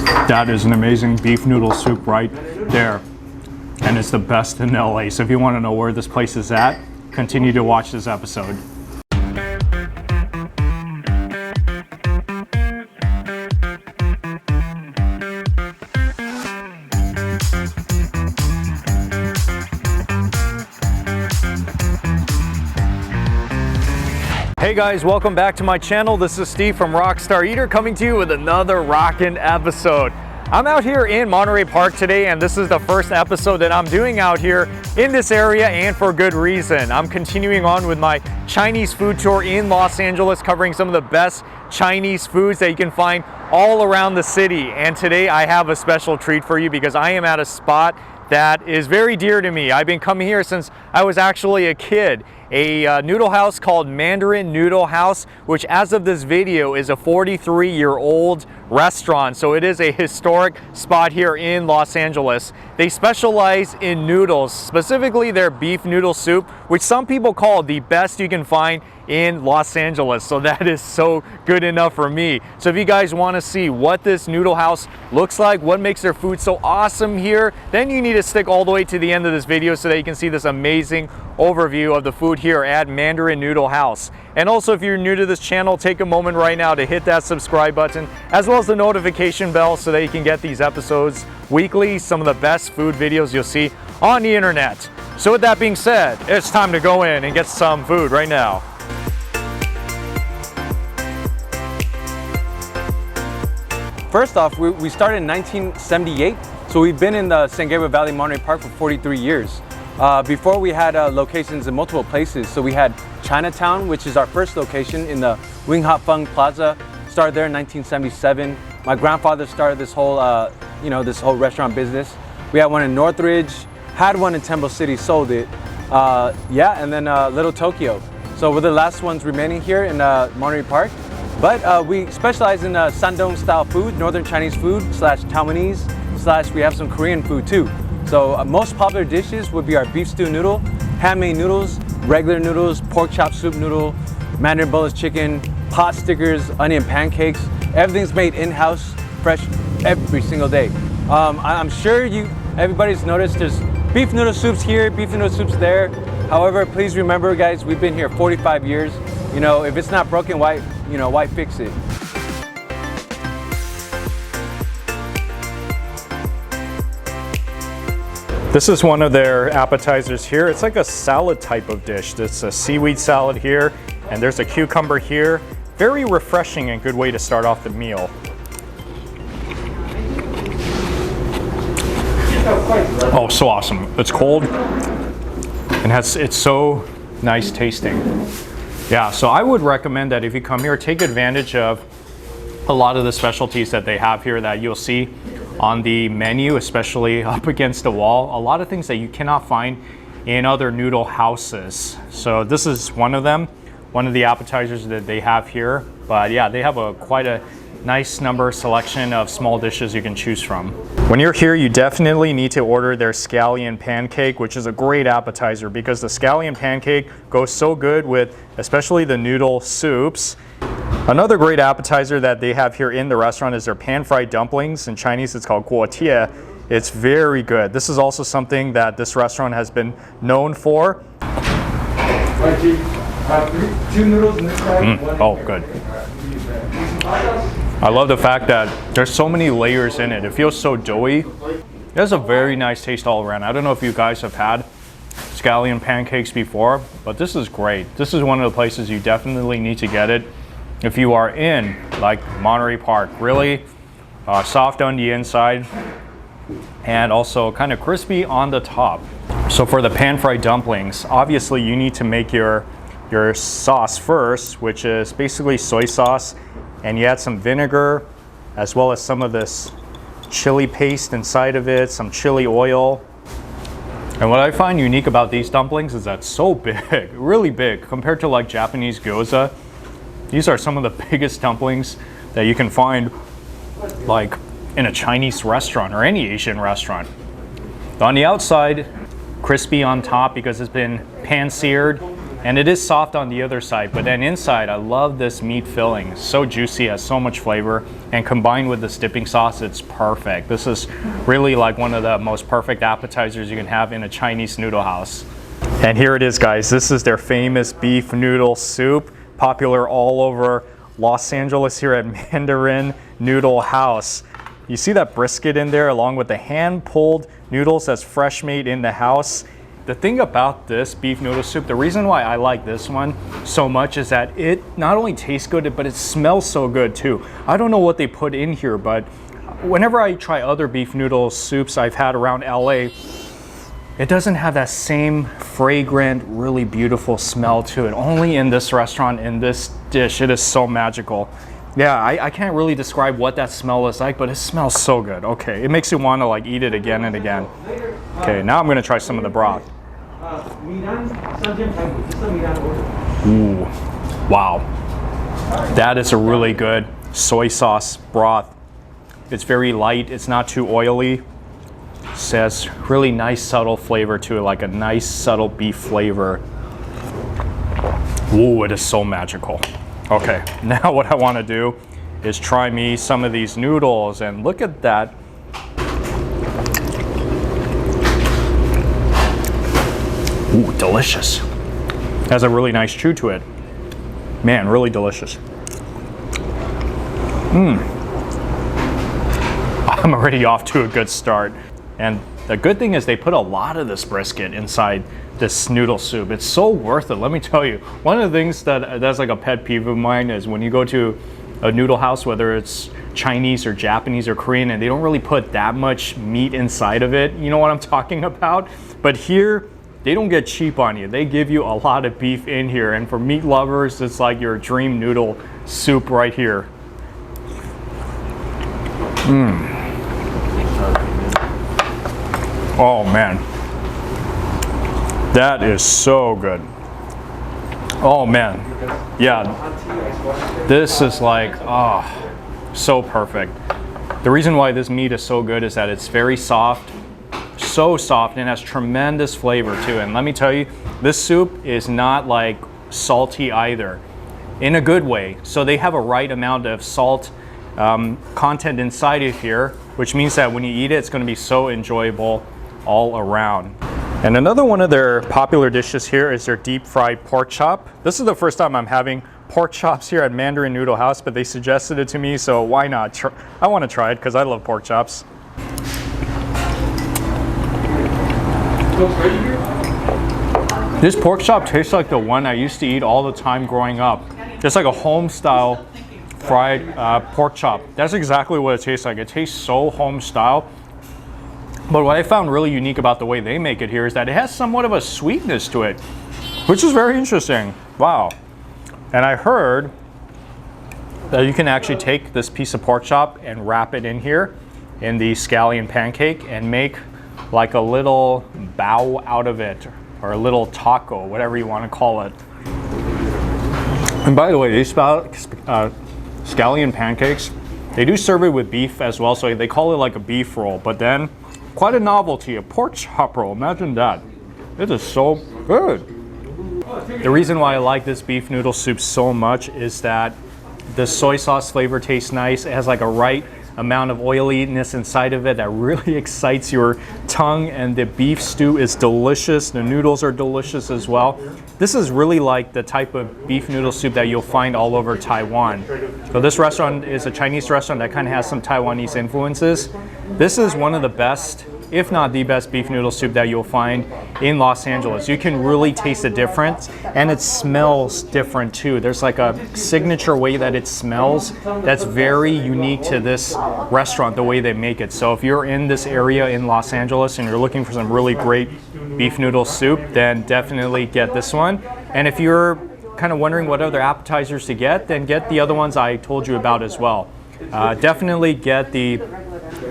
That is an amazing beef noodle soup right there. And it's the best in LA. So if you want to know where this place is at, continue to watch this episode. Hey guys, welcome back to my channel. This is Steve from Rockstar Eater coming to you with another rockin' episode. I'm out here in Monterey Park today, and this is the first episode that I'm doing out here in this area, and for good reason. I'm continuing on with my Chinese food tour in Los Angeles, covering some of the best Chinese foods that you can find all around the city. And today I have a special treat for you because I am at a spot that is very dear to me. I've been coming here since I was actually a kid. A noodle house called Mandarin Noodle House, which as of this video is a 43-year-old restaurant. So it is a historic spot here in Los Angeles. They specialize in noodles, specifically their beef noodle soup, which some people call the best you can find in Los Angeles. So that is so good enough for me. So if you guys want to see what this noodle house looks like, what makes their food so awesome here, then you need to stick all the way to the end of this video so that you can see this amazing overview of the food here at Mandarin Noodle House. And also, if you're new to this channel, take a moment right now to hit that subscribe button as well as the notification bell so that you can get these episodes weekly, some of the best food videos you'll see on the internet. So with that being said, it's time to go in and get some food right now. First off, we started in 1978, so we've been in the San Gabriel Valley, Monterey Park for 43 years. Before we had locations in multiple places, so we had Chinatown, which is our first location in the Wing Hop Fung Plaza. Started there in 1977. My grandfather started this whole, this whole restaurant business. We had one in Northridge, had one in Temple City, sold it. And then Little Tokyo. So we're the last ones remaining here in Monterey Park. But we specialize in Shandong style food, Northern Chinese food / Taiwanese / we have some Korean food too. So most popular dishes would be our beef stew noodle, handmade noodles, regular noodles, pork chop soup noodle, Mandarin boneless chicken, pot stickers, onion pancakes. Everything's made in-house, fresh every single day. I'm sure everybody's noticed there's beef noodle soups here, beef noodle soups there. However, please remember guys, we've been here 45 years. You know, if it's not broken, why fix it? This is one of their appetizers here. It's like a salad type of dish. It's a seaweed salad here, and there's a cucumber here. Very refreshing and good way to start off the meal. Oh, so awesome. It's cold and it's so nice tasting. Yeah, so I would recommend that if you come here, take advantage of a lot of the specialties that they have here that you'll see on the menu, especially up against the wall. A lot of things that you cannot find in other noodle houses. So this is one of them, one of the appetizers that they have here. But yeah, they have quite a nice selection of small dishes you can choose from. When you're here, you definitely need to order their scallion pancake, which is a great appetizer because the scallion pancake goes so good with especially the noodle soups. Another great appetizer that they have here in the restaurant is their pan-fried dumplings. In Chinese, it's called guotie. It's very good. This is also something that this restaurant has been known for. Two noodles in this side. Oh, good. I love the fact that there's so many layers in it. It feels so doughy. It has a very nice taste all around. I don't know if you guys have had scallion pancakes before, but this is great. This is one of the places you definitely need to get it if you are in like Monterey Park. Really soft on the inside and also kind of crispy on the top. So for the pan-fried dumplings, obviously you need to make your sauce first, which is basically soy sauce, and you add some vinegar as well as some of this chili paste inside of it, some chili oil. And what I find unique about these dumplings is that it's so big, really big, compared to like Japanese gyoza. These are some of the biggest dumplings that you can find like in a Chinese restaurant or any Asian restaurant. On the outside, crispy on top because it's been pan-seared. And it is soft on the other side, but then inside, I love this meat filling. It's so juicy, has so much flavor, and combined with this dipping sauce, it's perfect. This is really like one of the most perfect appetizers you can have in a Chinese noodle house. And here it is, guys. This is their famous beef noodle soup, popular all over Los Angeles here at Mandarin Noodle House. You see that brisket in there along with the hand-pulled noodles that's fresh made in the house. The thing about this beef noodle soup, the reason why I like this one so much is that it not only tastes good, but it smells so good too. I don't know what they put in here, but whenever I try other beef noodle soups I've had around LA, it doesn't have that same fragrant, really beautiful smell to it. Only in this restaurant, in this dish, it is so magical. Yeah, I can't really describe what that smell is like, but it smells so good. Okay, it makes you want to like eat it again and again. Okay, now I'm gonna try some of the broth. Ooh, wow. That is a really good soy sauce broth. It's very light, it's not too oily. It says really nice subtle flavor to it, like a nice subtle beef flavor. Ooh, it is so magical. Okay, now what I want to do is try me some of these noodles, and look at that. Ooh, delicious. Has a really nice chew to it. Man, really delicious. I'm already off to a good start. And the good thing is they put a lot of this brisket inside this noodle soup. It's so worth it, let me tell you. One of the things that's like a pet peeve of mine is when you go to a noodle house, whether it's Chinese or Japanese or Korean, and they don't really put that much meat inside of it. You know what I'm talking about? But here, they don't get cheap on you. They give you a lot of beef in here, and for meat lovers, it's like your dream noodle soup right here. Oh man, that is so good. Oh man, yeah, this is like, oh, so perfect. The reason why this meat is so good is that it's very soft, so soft, and has tremendous flavor too. And let me tell you, this soup is not like salty either, in a good way. So they have a right amount of salt content inside of here, which means that when you eat it, it's going to be so enjoyable all around. And another one of their popular dishes here is their deep fried pork chop. This is the first time I'm having pork chops here at Mandarin Noodle House, but they suggested it to me, so why not? I want to try it because I love pork chops. This pork chop tastes like the one I used to eat all the time growing up. Just like a home style fried pork chop. That's exactly what it tastes like. It tastes so home style. But what I found really unique about the way they make it here is that it has somewhat of a sweetness to it, which is very interesting. Wow. And I heard that you can actually take this piece of pork chop and wrap it in here in the scallion pancake and make like a little bao out of it, or a little taco, whatever you want to call it. And by the way, these scallion pancakes, they do serve it with beef as well, so they call it like a beef roll, but then quite a novelty, a pork chop roll. Imagine that. It is so good. The reason why I like this beef noodle soup so much is that the soy sauce flavor tastes nice. It has like a right amount of oiliness inside of it that really excites your tongue, and the beef stew is delicious. The noodles are delicious as well. This is really like the type of beef noodle soup that you'll find all over Taiwan. So this restaurant is a Chinese restaurant that kind of has some Taiwanese influences. This is one of the best, if not the best, beef noodle soup that you'll find in Los Angeles. You can really taste the difference, and it smells different too. There's like a signature way that it smells that's very unique to this restaurant, the way they make it. So if you're in this area in Los Angeles and you're looking for some really great beef noodle soup, then definitely get this one. And if you're kind of wondering what other appetizers to get, then get the other ones I told you about as well. Definitely get the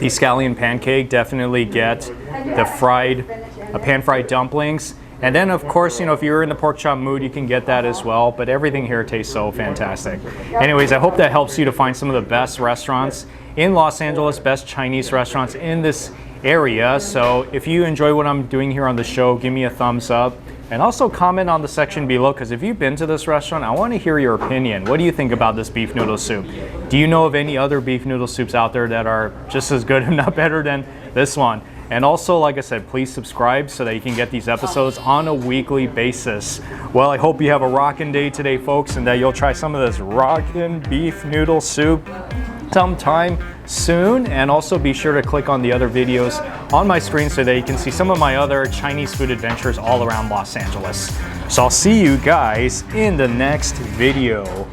scallion pancake, definitely get the pan-fried dumplings, and then of course, you know, if you're in the pork chop mood, you can get that as well. But everything here tastes so fantastic. Anyways, I hope that helps you to find some of the best restaurants in Los Angeles, best Chinese restaurants in this area. So if you enjoy what I'm doing here on the show, give me a thumbs up. And also comment on the section below, because if you've been to this restaurant, I want to hear your opinion. What do you think about this beef noodle soup? Do you know of any other beef noodle soups out there that are just as good, if not better than this one? And also, like I said, please subscribe so that you can get these episodes on a weekly basis. Well, I hope you have a rockin' day today, folks, and that you'll try some of this rockin' beef noodle soup sometime soon. And also be sure to click on the other videos on my screen so that you can see some of my other Chinese food adventures all around Los Angeles. So I'll see you guys in the next video.